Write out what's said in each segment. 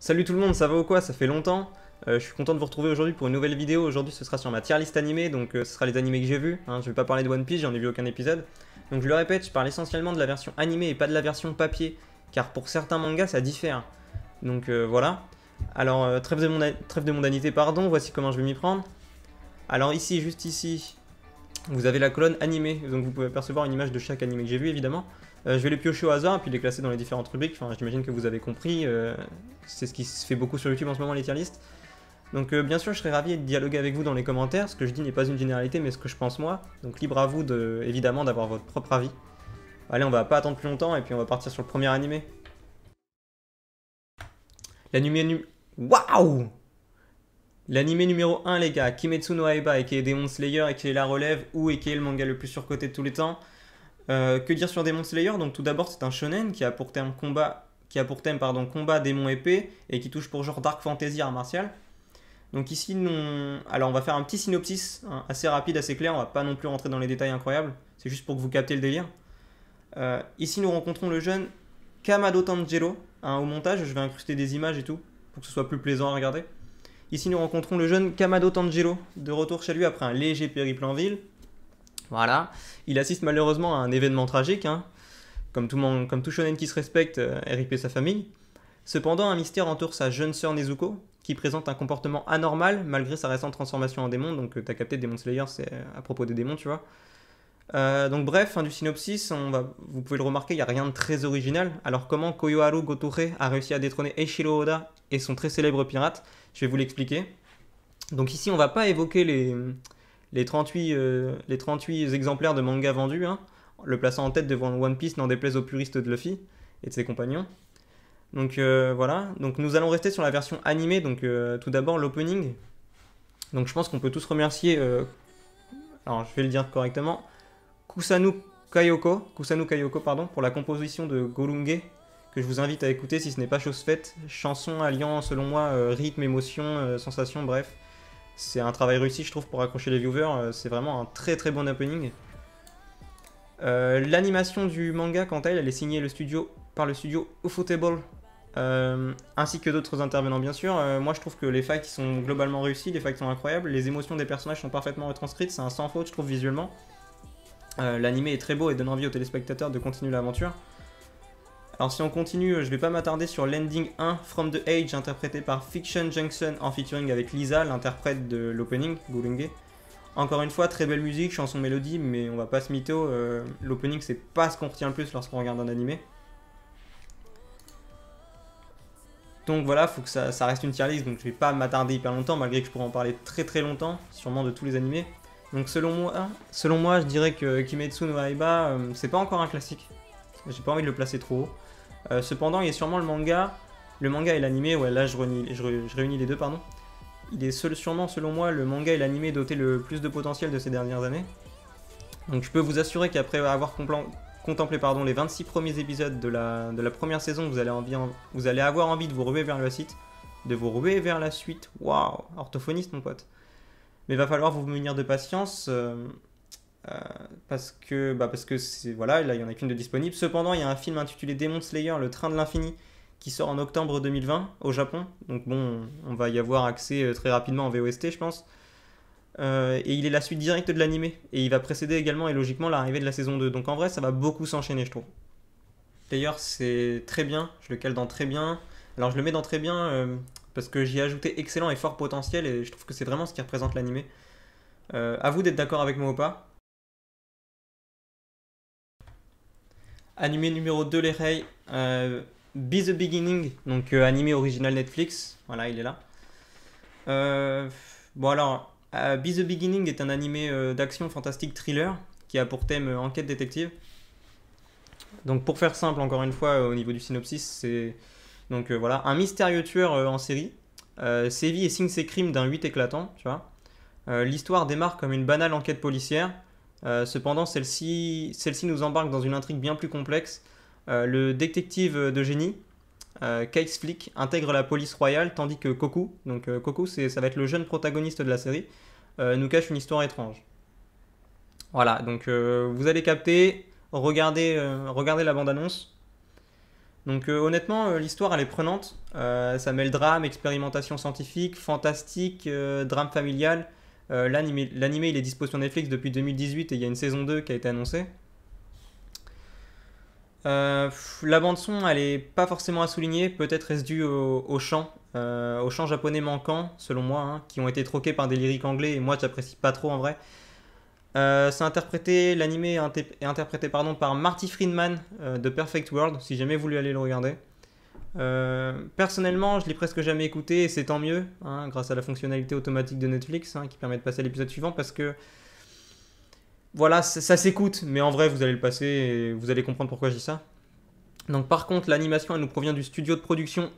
Salut tout le monde, ça va ou quoi? Ça fait longtemps. Je suis content de vous retrouver aujourd'hui pour une nouvelle vidéo. Aujourd'hui, ce sera sur ma tier list animée, donc ce sera les animés que j'ai vus. Je vais pas parler de One Piece, j'en ai vu aucun épisode. Donc je le répète, je parle essentiellement de la version animée et pas de la version papier, car pour certains mangas, ça diffère. Donc voilà. Alors, trêve de mondanité, pardon, voici comment je vais m'y prendre. Alors ici, juste ici, vous avez la colonne animée, donc vous pouvez apercevoir une image de chaque animé que j'ai vu, évidemment. Je vais les piocher au hasard, puis les classer dans les différentes rubriques. Enfin, j'imagine que vous avez compris. C'est ce qui se fait beaucoup sur YouTube en ce moment, les tier lists. Donc, bien sûr, je serais ravi de dialoguer avec vous dans les commentaires. Ce que je dis n'est pas une généralité, mais ce que je pense moi. Donc, libre à vous, évidemment, d'avoir votre propre avis. Allez, on va pas attendre plus longtemps, et puis on va partir sur le premier animé. L'animé Waouh! L'animé numéro 1, les gars. Kimetsu no Yaiba, et qui est Demon Slayer, et qui est la relève, ou et qui est le manga le plus surcoté de tous les temps. Que dire sur Demon Slayer? Donc tout d'abord c'est un shonen qui a pour thème combat, combat démon épée et qui touche pour genre dark fantasy art martial. Donc ici alors on va faire un petit synopsis assez rapide, assez clair, on va pas non plus rentrer dans les détails incroyables, c'est juste pour que vous captez le délire. Ici nous rencontrons le jeune Kamado Tanjiro, au montage je vais incruster des images et tout pour que ce soit plus plaisant à regarder. Ici nous rencontrons le jeune Kamado Tanjiro, de retour chez lui après un léger périple en ville. Voilà, il assiste malheureusement à un événement tragique, comme tout shonen qui se respecte, RIP sa famille. Cependant, un mystère entoure sa jeune sœur Nezuko, qui présente un comportement anormal malgré sa récente transformation en démon. Donc t'as capté, Demon Slayer, c'est à propos des démons, tu vois. Donc bref, fin du synopsis, vous pouvez le remarquer, il n'y a rien de très original. Alors comment Koyoharu Gotoge a réussi à détrôner Eiichiro Oda et son très célèbre pirate? Je vais vous l'expliquer. Donc ici, on va pas évoquer les 38 exemplaires de manga vendus, le plaçant en tête devant One Piece, n'en déplaise aux puristes de Luffy et de ses compagnons. Donc voilà, donc nous allons rester sur la version animée, donc tout d'abord l'opening. Donc je pense qu'on peut tous remercier, alors je vais le dire correctement, Kusanu Kayoko, pardon, pour la composition de Golunge, que je vous invite à écouter si ce n'est pas chose faite. Chanson alliant selon moi rythme, émotion, sensation, bref. C'est un travail réussi, je trouve, pour accrocher les viewers. C'est vraiment un très très bon opening. L'animation du manga, quant à elle est signée par le studio Ufotable, ainsi que d'autres intervenants, bien sûr. Moi, je trouve que les fights sont globalement réussis, les fights sont incroyables, les émotions des personnages sont parfaitement retranscrites, c'est un sans faute, je trouve, visuellement. L'animé est très beau et donne envie aux téléspectateurs de continuer l'aventure. Alors si on continue, je vais pas m'attarder sur l'ending 1 From the Age interprété par Fiction Junction en featuring avec Lisa, l'interprète de l'opening, Golunge. Encore une fois, très belle musique, chanson mélodie, mais on va pas se mytho, l'opening c'est pas ce qu'on retient le plus lorsqu'on regarde un animé. Donc voilà, faut que ça reste une tier list, donc je vais pas m'attarder hyper longtemps, malgré que je pourrais en parler très très longtemps, sûrement de tous les animés. Donc selon moi je dirais que Kimetsu no Yaiba, c'est pas encore un classique. J'ai pas envie de le placer trop haut. Cependant, il y a sûrement le manga et l'animé, ouais là je réunis les deux, pardon. Il est sûrement, selon moi, le manga et l'animé doté le plus de potentiel de ces dernières années. Donc je peux vous assurer qu'après avoir contemplé les 26 premiers épisodes de la première saison, vous allez avoir envie de vous ruer vers la suite. Waouh, orthophoniste mon pote. Mais il va falloir vous munir de patience. Parce que voilà, là il n'y en a qu'une de disponible. Cependant, il y a un film intitulé Demon Slayer, le train de l'infini, qui sort en octobre 2020 au Japon. Donc bon, on va y avoir accès très rapidement en VOST, je pense. Et il est la suite directe de l'animé. Et il va précéder également et logiquement l'arrivée de la saison 2. Donc en vrai, ça va beaucoup s'enchaîner, je trouve. D'ailleurs, c'est très bien, je le cale dans très bien. Alors je le mets dans très bien parce que j'y ai ajouté excellent et fort potentiel, et je trouve que c'est vraiment ce qui représente l'animé. À vous d'être d'accord avec moi ou pas. Animé numéro 2, les Rei, Be the Beginning, donc animé original Netflix, voilà, il est là. Bon alors, Be the Beginning est un animé d'action fantastique thriller qui a pour thème enquête détective. Donc pour faire simple, encore une fois, au niveau du synopsis, c'est donc voilà, un mystérieux tueur en série sévit et signe ses crimes d'un 8 éclatant, tu vois. L'histoire démarre comme une banale enquête policière. Cependant, celle-ci nous embarque dans une intrigue bien plus complexe. Le détective de génie, Case Flick, intègre la police royale, tandis que Koku, donc Koku, ça va être le jeune protagoniste de la série, nous cache une histoire étrange. Voilà, donc vous allez capter, regardez la bande-annonce. Donc honnêtement, l'histoire elle est prenante. Ça mêle drame, expérimentation scientifique, fantastique, drame familial. L'animé il est dispo sur Netflix depuis 2018 et il y a une saison 2 qui a été annoncée. La bande son, elle est pas forcément à souligner, peut-être est-ce dû au chant japonais manquant, selon moi, hein, qui ont été troqués par des lyriques anglais et moi j'apprécie pas trop en vrai. L'animé est interprété pardon, par Marty Friedman de Perfect World, si jamais vous voulez aller le regarder. Personnellement, je l'ai presque jamais écouté et c'est tant mieux, hein, grâce à la fonctionnalité automatique de Netflix hein, qui permet de passer à l'épisode suivant parce que voilà, ça s'écoute, mais en vrai vous allez le passer et vous allez comprendre pourquoi je dis ça. Donc par contre, l'animation elle nous provient du studio de production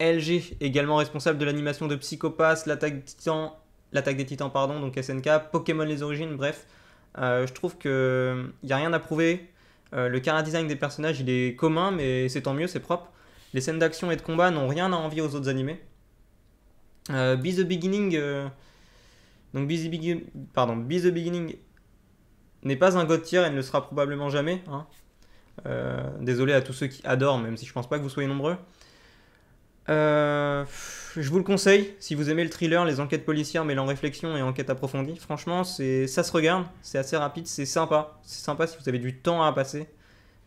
LG, également responsable de l'animation de Psychopass, l'attaque des Titans pardon, donc SNK, Pokémon les origines, bref. Je trouve que y a rien à prouver. Le chara design des personnages il est commun, mais c'est tant mieux, c'est propre. Les scènes d'action et de combat n'ont rien à envier aux autres animés. Be the Beginning, donc Be the Beginning n'est pas un god tier et ne le sera probablement jamais. Hein. Désolé à tous ceux qui adorent, même si je pense pas que vous soyez nombreux. Je vous le conseille, si vous aimez le thriller, les enquêtes policières mêlant réflexion et enquête approfondie. Franchement, ça se regarde, c'est assez rapide, c'est sympa. C'est sympa si vous avez du temps à passer.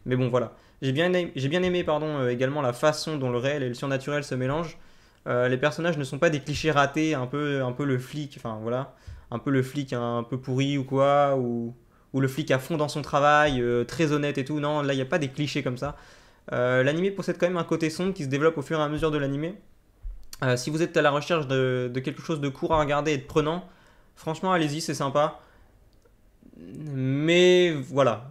Mais bon, voilà. J'ai bien aimé pardon, également la façon dont le réel et le surnaturel se mélangent. Les personnages ne sont pas des clichés ratés, un peu le flic, enfin voilà, un peu le flic un peu pourri ou quoi, ou le flic à fond dans son travail, très honnête et tout. Non, là, il n'y a pas des clichés comme ça. L'animé possède quand même un côté sombre qui se développe au fur et à mesure de l'animé. Si vous êtes à la recherche de quelque chose de court à regarder et de prenant, franchement, allez-y, c'est sympa. Mais voilà,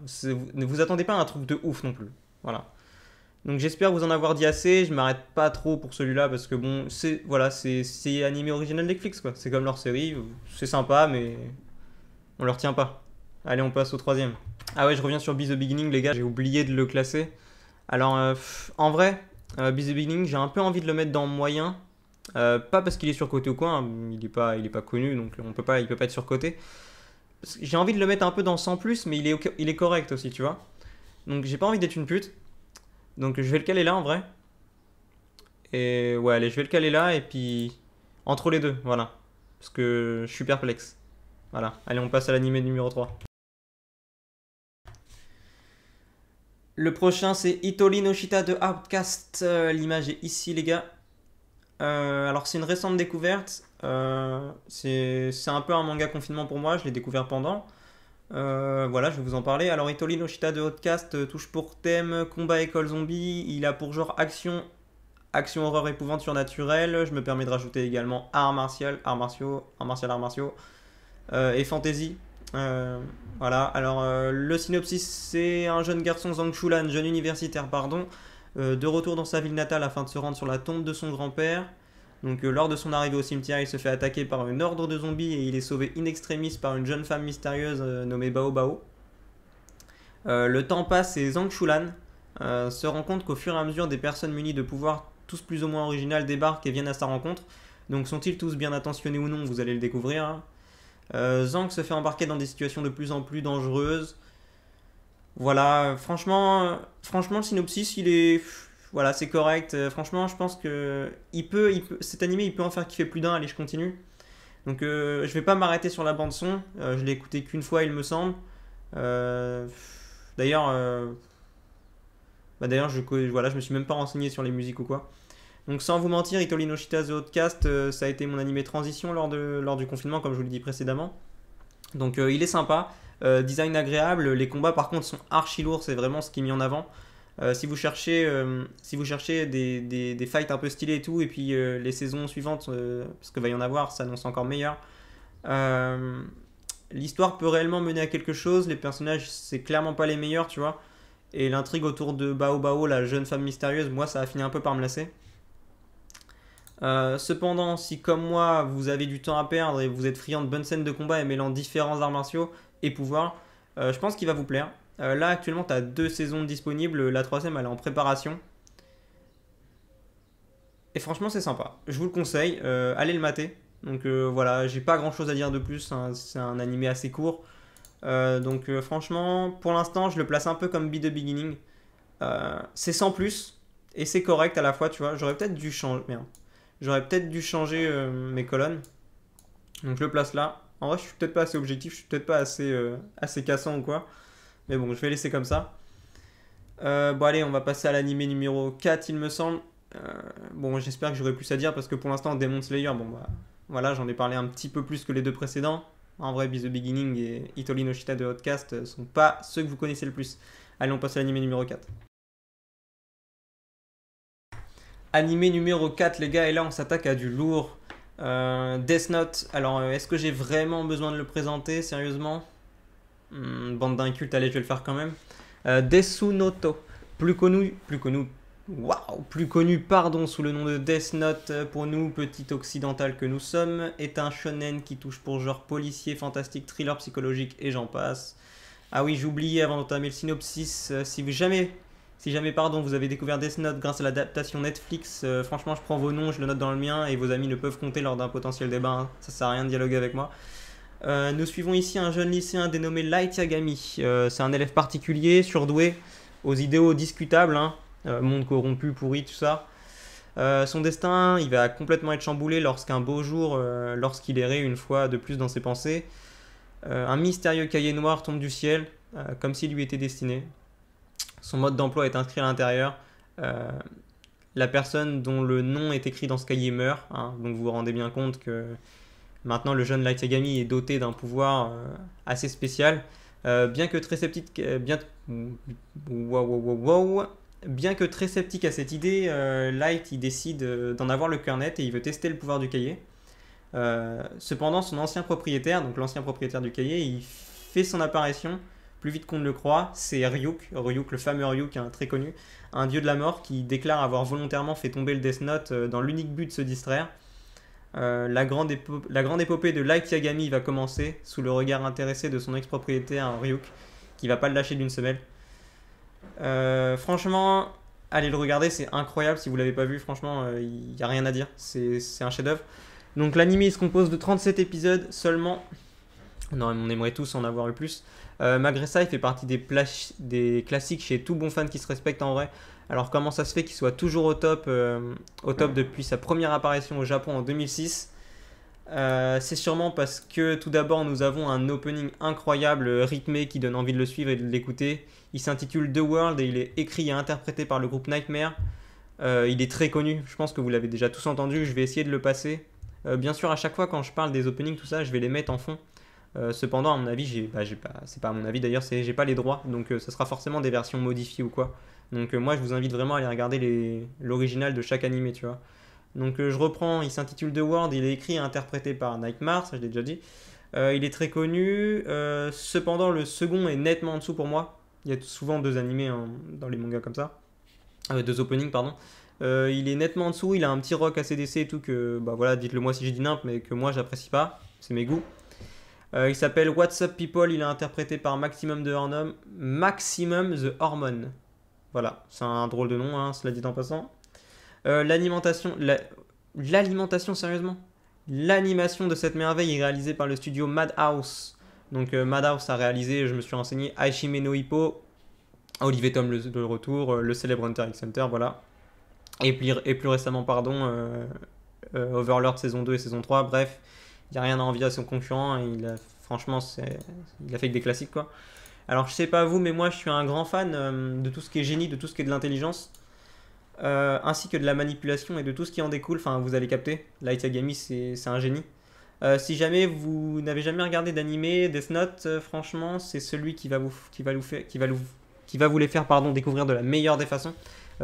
ne vous attendez pas à un truc de ouf non plus. Voilà. Donc j'espère vous en avoir dit assez. Je m'arrête pas trop pour celui-là parce que bon, c'est animé original Netflix quoi. C'est comme leur série, c'est sympa mais on le retient pas. Allez, on passe au troisième. Ah ouais, je reviens sur Be the Beginning les gars, j'ai oublié de le classer. Alors en vrai, Be the Beginning, j'ai un peu envie de le mettre dans moyen. Pas parce qu'il est surcoté ou quoi, hein, il est pas connu donc il peut pas être surcoté. J'ai envie de le mettre un peu dans 100 plus, mais il est correct aussi, tu vois. Donc j'ai pas envie d'être une pute. Donc je vais le caler là en vrai. Et ouais, allez, je vais le caler là et puis entre les deux, voilà. Parce que je suis perplexe. Voilà, allez, on passe à l'animé numéro 3. Le prochain c'est Hitori no Shita de Outcast. L'image est ici les gars. Alors c'est une récente découverte. C'est un peu un manga confinement pour moi, je l'ai découvert pendant. Voilà, je vais vous en parler. Alors, Hitori no Shita de Outcast touche pour thème combat école zombie. Il a pour genre action horreur épouvante surnaturelle. Je me permets de rajouter également arts martiaux et fantasy. Voilà, alors le synopsis c'est un jeune garçon Zhang Shulan, jeune universitaire, pardon, de retour dans sa ville natale afin de se rendre sur la tombe de son grand-père. Donc lors de son arrivée au cimetière, il se fait attaquer par une horde de zombies et il est sauvé in extremis par une jeune femme mystérieuse nommée Bao Bao. Le temps passe et Zhang Shulan se rend compte qu'au fur et à mesure des personnes munies de pouvoirs tous plus ou moins originales débarquent et viennent à sa rencontre. Donc sont-ils tous bien intentionnés ou non, vous allez le découvrir. Hein. Zhang se fait embarquer dans des situations de plus en plus dangereuses. Voilà, franchement, le synopsis, voilà, c'est correct. Franchement, je pense que cet animé, il peut en faire kiffer plus d'un. Allez, je continue. Donc, je vais pas m'arrêter sur la bande son. Je l'ai écouté qu'une fois, il me semble. Euh, d'ailleurs, d'ailleurs, voilà, je me suis même pas renseigné sur les musiques ou quoi. Donc, sans vous mentir, Hitori no Shita The Outcast, ça a été mon animé transition lors du confinement, comme je vous l'ai dit précédemment. Donc, il est sympa. Design agréable. Les combats, par contre, sont archi lourds. C'est vraiment ce qui est mis en avant. Si vous cherchez des fights un peu stylés et tout, et puis les saisons suivantes, parce qu'il va y en avoir, ça annonce encore meilleur. Euh, L'histoire peut réellement mener à quelque chose. Les personnages, c'est clairement pas les meilleurs, tu vois. Et l'intrigue autour de Bao Bao, la jeune femme mystérieuse, moi, ça a fini un peu par me lasser. Cependant, si comme moi, vous avez du temps à perdre et vous êtes friand de bonnes scènes de combat et mêlant différents arts martiaux et pouvoirs, je pense qu'il va vous plaire. Là, actuellement, tu as 2 saisons disponibles. La troisième, elle est en préparation. Et franchement, c'est sympa. Je vous le conseille. Allez le mater. Donc voilà, j'ai pas grand chose à dire de plus. Hein. C'est un animé assez court. Donc franchement, pour l'instant, je le place un peu comme Be the Beginning. C'est sans plus. Et c'est correct à la fois, tu vois. J'aurais peut-être dû changer. Merde. J'aurais peut-être dû changer mes colonnes. Donc je le place là. En vrai, je suis peut-être pas assez objectif, je suis peut-être pas assez cassant ou quoi. Mais bon, je vais laisser comme ça. Bon, allez, on va passer à l'animé numéro 4, il me semble. Euh, bon, j'espère que j'aurai plus à dire parce que pour l'instant, Demon Slayer, bon, bah voilà, j'en ai parlé un petit peu plus que les deux précédents. En vrai, Be the Beginning et Hitori no Shita de Outcast sont pas ceux que vous connaissez le plus. Allez, on passe à l'animé numéro 4. Animé numéro 4, les gars, et là on s'attaque à du lourd. Death Note, alors est-ce que j'ai vraiment besoin de le présenter, sérieusement? Bande d'incultes, allez, je vais le faire quand même. Desu Noto, plus connu, pardon, sous le nom de Death Note pour nous, petit occidental que nous sommes, est un shonen qui touche pour genre policier, fantastique, thriller psychologique et j'en passe. Ah oui, j'oubliais avant d'entamer le synopsis, si jamais pardon, vous avez découvert Death Note grâce à l'adaptation Netflix, franchement je prends vos noms, je le note dans le mien et vos amis ne peuvent compter lors d'un potentiel débat, hein. Ça sert à rien de dialoguer avec moi. Nous suivons ici un jeune lycéen dénommé Light Yagami. C'est un élève particulier, surdoué, aux idéaux discutables, hein. Monde corrompu, pourri, tout ça. Son destin, il va complètement être chamboulé lorsqu'un beau jour, lorsqu'il errait une fois de plus dans ses pensées, un mystérieux cahier noir tombe du ciel, comme s'il lui était destiné. Son mode d'emploi est inscrit à l'intérieur. Euh, la personne dont le nom est écrit dans ce cahier meurt, hein. Donc vous vous rendez bien compte que maintenant le jeune Light Yagami est doté d'un pouvoir assez spécial. Bien que très sceptique, wow, wow, wow, wow. Bien que très sceptique à cette idée, Light il décide d'en avoir le cœur net et il veut tester le pouvoir du cahier. Cependant, son ancien propriétaire, donc l'ancien propriétaire du cahier, il fait son apparition plus vite qu'on ne le croit. C'est Ryuk, le fameux Ryuk, hein, très connu, un dieu de la mort qui déclare avoir volontairement fait tomber le Death Note dans l'unique but de se distraire. La grande épopée de Light Yagami va commencer sous le regard intéressé de son ex-propriétaire Ryuk, qui va pas le lâcher d'une semelle. Franchement, allez le regarder, c'est incroyable si vous l'avez pas vu. Franchement, il n'y a rien à dire, c'est un chef-d'œuvre. Donc l'anime il se compose de 37 épisodes seulement. Non, on aimerait tous en avoir eu plus. Malgré ça, il fait partie des classiques chez tout bon fan qui se respecte en vrai. Alors comment ça se fait qu'il soit toujours au top depuis sa première apparition au Japon en 2006? C'est sûrement parce que tout d'abord nous avons un opening incroyable, rythmé, qui donne envie de le suivre et de l'écouter. Il s'intitule The World et il est écrit et interprété par le groupe Nightmare. Il est très connu, je pense que vous l'avez déjà tous entendu, je vais essayer de le passer. Bien sûr, à chaque fois quand je parle des openings, tout ça, je vais les mettre en fond. Cependant, à mon avis, c'est pas à mon avis d'ailleurs, j'ai pas les droits, donc ça sera forcément des versions modifiées ou quoi. Donc moi, je vous invite vraiment à aller regarder l'original de chaque animé, tu vois. Donc je reprends, il s'intitule The World, il est écrit et interprété par Nightmare, ça je l'ai déjà dit. Il est très connu, cependant le second est nettement en dessous pour moi. Il y a souvent deux animés hein, dans les mangas comme ça, deux openings pardon. Il est nettement en dessous, il a un petit rock ACDC et tout que, bah voilà, dites-le moi si j'ai dit nimp, mais que moi j'apprécie pas, c'est mes goûts. Il s'appelle What's Up People, il est interprété par Maximum the Hormone. Voilà, c'est un drôle de nom, hein, cela dit en passant. L'alimentation, sérieusement. L'animation de cette merveille est réalisée par le studio Madhouse. Donc Madhouse a réalisé, je me suis renseigné, Aishime no Hippo, Olivier Tom le retour, le célèbre Hunter x Hunter, voilà. Et plus récemment, pardon, Overlord saison 2 et saison 3, bref, il n'y a rien à envier à son concurrent, franchement, il a fait que des classiques, quoi. Alors je sais pas vous, mais moi je suis un grand fan de tout ce qui est génie, de tout ce qui est de l'intelligence, ainsi que de la manipulation et de tout ce qui en découle. Enfin, vous allez capter. Light Yagami, c'est un génie. Si jamais vous n'avez jamais regardé d'animé, Death Note, franchement, c'est celui qui va vous les faire pardon, découvrir de la meilleure des façons.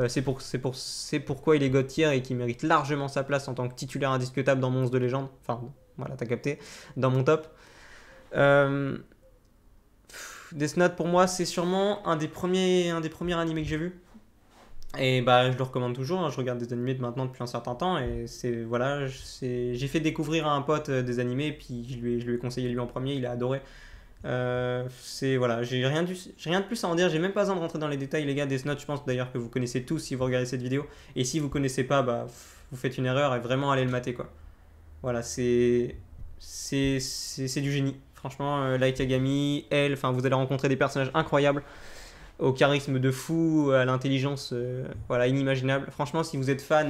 C'est pourquoi il est God tier et qui mérite largement sa place en tant que titulaire indiscutable dans Monstres de légende. Enfin, voilà, t'as capté. Dans mon top. Death Note pour moi c'est sûrement un des premiers animés que j'ai vu et bah je le recommande toujours, hein. Je regarde des animés maintenant depuis un certain temps et j'ai fait découvrir à un pote des animés et puis je lui ai conseillé lui en premier, il a adoré. Voilà, j'ai rien de plus à en dire, j'ai même pas besoin de rentrer dans les détails les gars. Death Note je pense d'ailleurs que vous connaissez tous si vous regardez cette vidéo et si vous connaissez pas bah vous faites une erreur et vraiment allez le mater quoi. Voilà, c'est du génie. Franchement, Light Yagami, elle, enfin vous allez rencontrer des personnages incroyables. au charisme de fou, à l'intelligence voilà, inimaginable. Franchement, si vous êtes fan,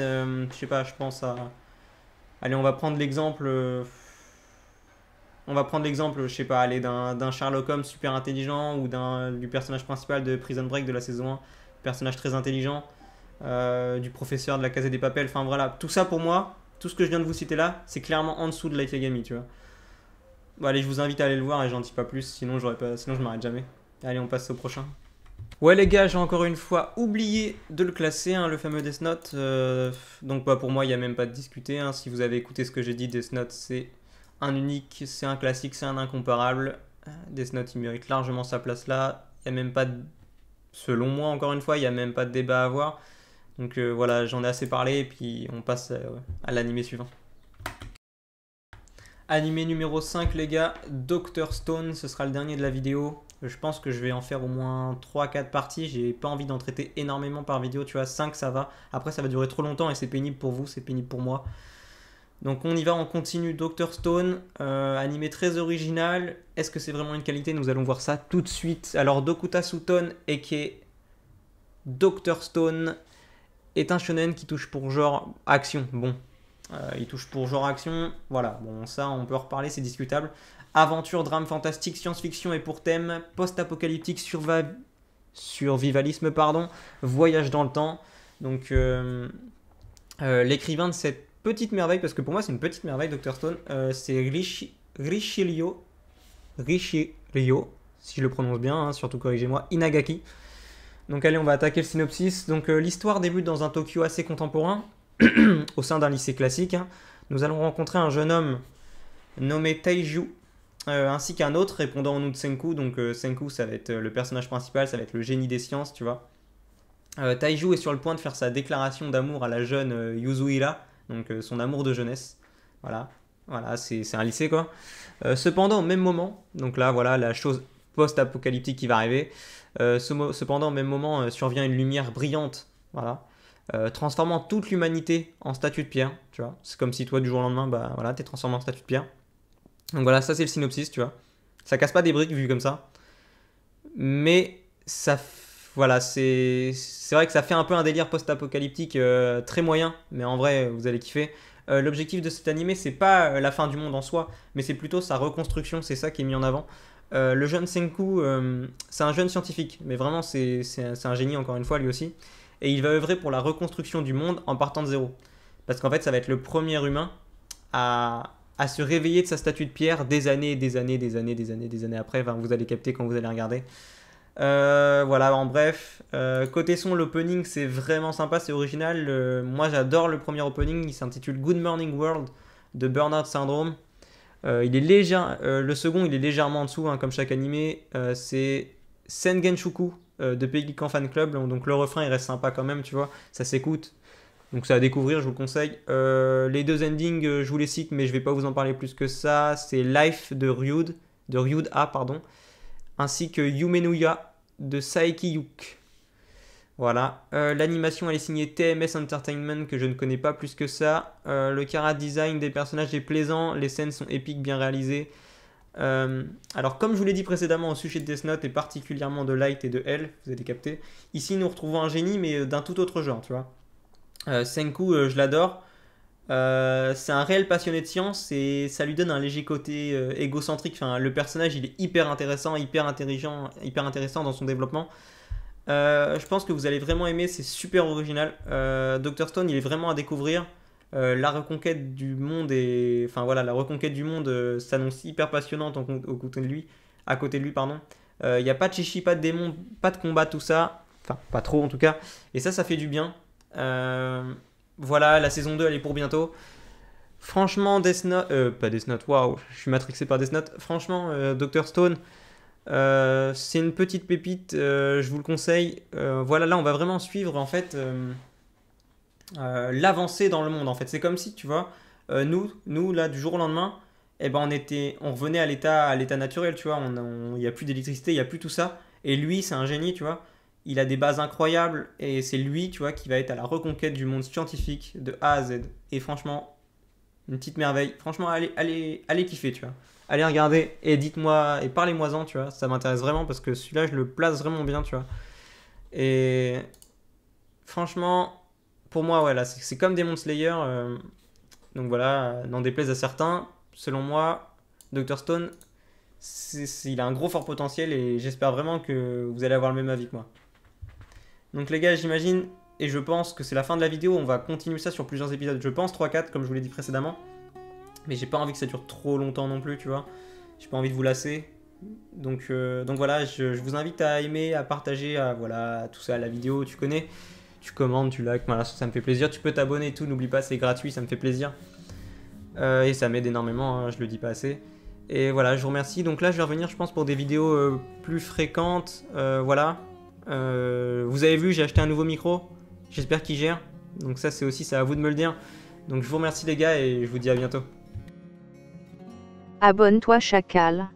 je sais pas, je pense à... Allez, on va prendre l'exemple... on va prendre l'exemple, je sais pas, allez, d'un Sherlock Holmes super intelligent ou du personnage principal de Prison Break de la saison 1, personnage très intelligent, du professeur de la Casa des Papel, enfin voilà, tout ça pour moi, tout ce que je viens de vous citer là, c'est clairement en dessous de Light Yagami, tu vois. Bon, allez, je vous invite à aller le voir et j'en dis pas plus, sinon je m'arrête jamais. Allez, on passe au prochain. Ouais les gars, j'ai encore une fois oublié de le classer, hein, le fameux Death Note. Donc bah, pour moi, il n'y a même pas de discuter, hein. Si vous avez écouté ce que j'ai dit, Death Note c'est un unique, c'est un classique, c'est un incomparable. Death Note il mérite largement sa place là. Il n'y a même pas de... Selon moi encore une fois, il n'y a même pas de débat à avoir. Donc voilà, j'en ai assez parlé et puis on passe à l'animé suivant. Animé numéro 5 les gars, Dr Stone, ce sera le dernier de la vidéo. Je pense que je vais en faire au moins 3-4 parties, j'ai pas envie d'en traiter énormément par vidéo, tu vois, 5 ça va. Après ça va durer trop longtemps et c'est pénible pour vous, c'est pénible pour moi. Donc on y va, on continue. Dr Stone, animé très original. Est-ce que c'est vraiment une qualité? Nous allons voir ça tout de suite. Alors Dokuta Sutton et qui est Dr Stone est un shonen qui touche pour genre action. Bon, il touche pour genre action, voilà, bon ça on peut en reparler, c'est discutable. Aventure, drame fantastique, science-fiction et pour thème post-apocalyptique, survivalisme, pardon, voyage dans le temps. Donc l'écrivain de cette petite merveille, parce que pour moi c'est une petite merveille, Dr Stone, c'est Richiryo, si je le prononce bien, hein, surtout corrigez-moi, Inagaki. Donc allez, on va attaquer le synopsis. Donc l'histoire débute dans un Tokyo assez contemporain, au sein d'un lycée classique. Hein. Nous allons rencontrer un jeune homme nommé Taiju, ainsi qu'un autre répondant au nom de Senku. Donc Senku, ça va être le personnage principal, ça va être le génie des sciences, tu vois. Taiju est sur le point de faire sa déclaration d'amour à la jeune Yuzuhira, donc son amour de jeunesse. Voilà, voilà, c'est un lycée quoi. Cependant, au même moment, donc là voilà la chose post-apocalyptique qui va arriver. Cependant, au même moment, survient une lumière brillante, voilà, transformant toute l'humanité en statue de pierre, tu vois. C'est comme si toi, du jour au lendemain, bah voilà, t'es transformé en statue de pierre. Donc voilà, ça c'est le synopsis, tu vois. Ça casse pas des briques vu comme ça, mais ça, voilà, c'est vrai que ça fait un peu un délire post-apocalyptique très moyen, mais en vrai, vous allez kiffer. L'objectif de cet animé, c'est pas la fin du monde en soi, mais c'est plutôt sa reconstruction, c'est ça qui est mis en avant. Le jeune Senku, c'est un jeune scientifique, mais vraiment c'est un génie encore une fois lui aussi. Et il va œuvrer pour la reconstruction du monde en partant de zéro. Parce qu'en fait ça va être le premier humain à se réveiller de sa statue de pierre des années, des années, des années, des années, des années après. Enfin, vous allez capter quand vous allez regarder. Voilà, en bref. Côté son, l'opening c'est vraiment sympa, c'est original. Moi j'adore le premier opening, il s'intitule Good Morning World de Burnout Syndrome. Il est le second il est légèrement en dessous, hein, comme chaque animé. C'est Sengenshuku de Pelican Fan Club. Donc le refrain il reste sympa quand même, tu vois, ça s'écoute. Donc c'est à découvrir, je vous le conseille. Les deux endings, je vous les cite, mais je vais pas vous en parler plus que ça. C'est Life de Ryud A, pardon, ainsi que Yumenuya de Saeki Yuk. Voilà, l'animation elle est signée TMS Entertainment que je ne connais pas plus que ça. Le chara design des personnages est plaisant, les scènes sont épiques, bien réalisées. Alors comme je vous l'ai dit précédemment au sujet de Death Note et particulièrement de Light et de L, vous avez capté, ici nous retrouvons un génie mais d'un tout autre genre, tu vois. Senku, je l'adore. C'est un réel passionné de science et ça lui donne un léger côté égocentrique. Enfin, le personnage il est hyper intéressant, hyper intelligent, hyper intéressant dans son développement. Je pense que vous allez vraiment aimer, c'est super original. Dr Stone, il est vraiment à découvrir. La reconquête du monde enfin voilà, la reconquête du monde s'annonce hyper passionnante au côté de lui, à côté de lui, pardon. Il n'y a pas de chichi, pas de démons, pas de combat, tout ça. Enfin, pas trop en tout cas. Et ça fait du bien. Voilà, la saison 2 elle est pour bientôt. Franchement, Death Note, pas Death Note, waouh, je suis matrixé par Death Note. Franchement, Dr Stone. C'est une petite pépite, je vous le conseille. Voilà, là on va vraiment suivre en fait l'avancée dans le monde. En fait, c'est comme si tu vois, nous là du jour au lendemain, eh ben on revenait à l'état naturel, tu vois. Il n'y a plus d'électricité, il n'y a plus tout ça. Et lui, c'est un génie, tu vois. Il a des bases incroyables et c'est lui, tu vois, qui va être à la reconquête du monde scientifique de A à Z. Et franchement, une petite merveille. Franchement, allez kiffer, tu vois. Allez regarder et dites-moi et parlez-moi-en, tu vois. Ça m'intéresse vraiment parce que celui-là, je le place vraiment bien, tu vois. Et franchement, pour moi, voilà, c'est comme Demon Slayer. Donc voilà, n'en déplaise à certains, selon moi, Dr. Stone, il a un gros fort potentiel et j'espère vraiment que vous allez avoir le même avis que moi. Donc les gars, j'imagine et je pense que c'est la fin de la vidéo. On va continuer ça sur plusieurs épisodes. Je pense 3-4 comme je vous l'ai dit précédemment. Mais j'ai pas envie que ça dure trop longtemps non plus, tu vois. J'ai pas envie de vous lasser. Donc voilà, je vous invite à aimer, à partager, à voilà, tout ça, la vidéo, tu connais. Tu commandes, tu likes, voilà, ça me fait plaisir. Tu peux t'abonner et tout, n'oublie pas, c'est gratuit, ça me fait plaisir. Et ça m'aide énormément, hein, je le dis pas assez. Et voilà, je vous remercie. Donc là, je vais revenir, je pense, pour des vidéos plus fréquentes. Voilà. Vous avez vu, j'ai acheté un nouveau micro. J'espère qu'il gère. Donc ça, c'est à vous de me le dire. Donc je vous remercie les gars et je vous dis à bientôt. Abonne-toi Chacal.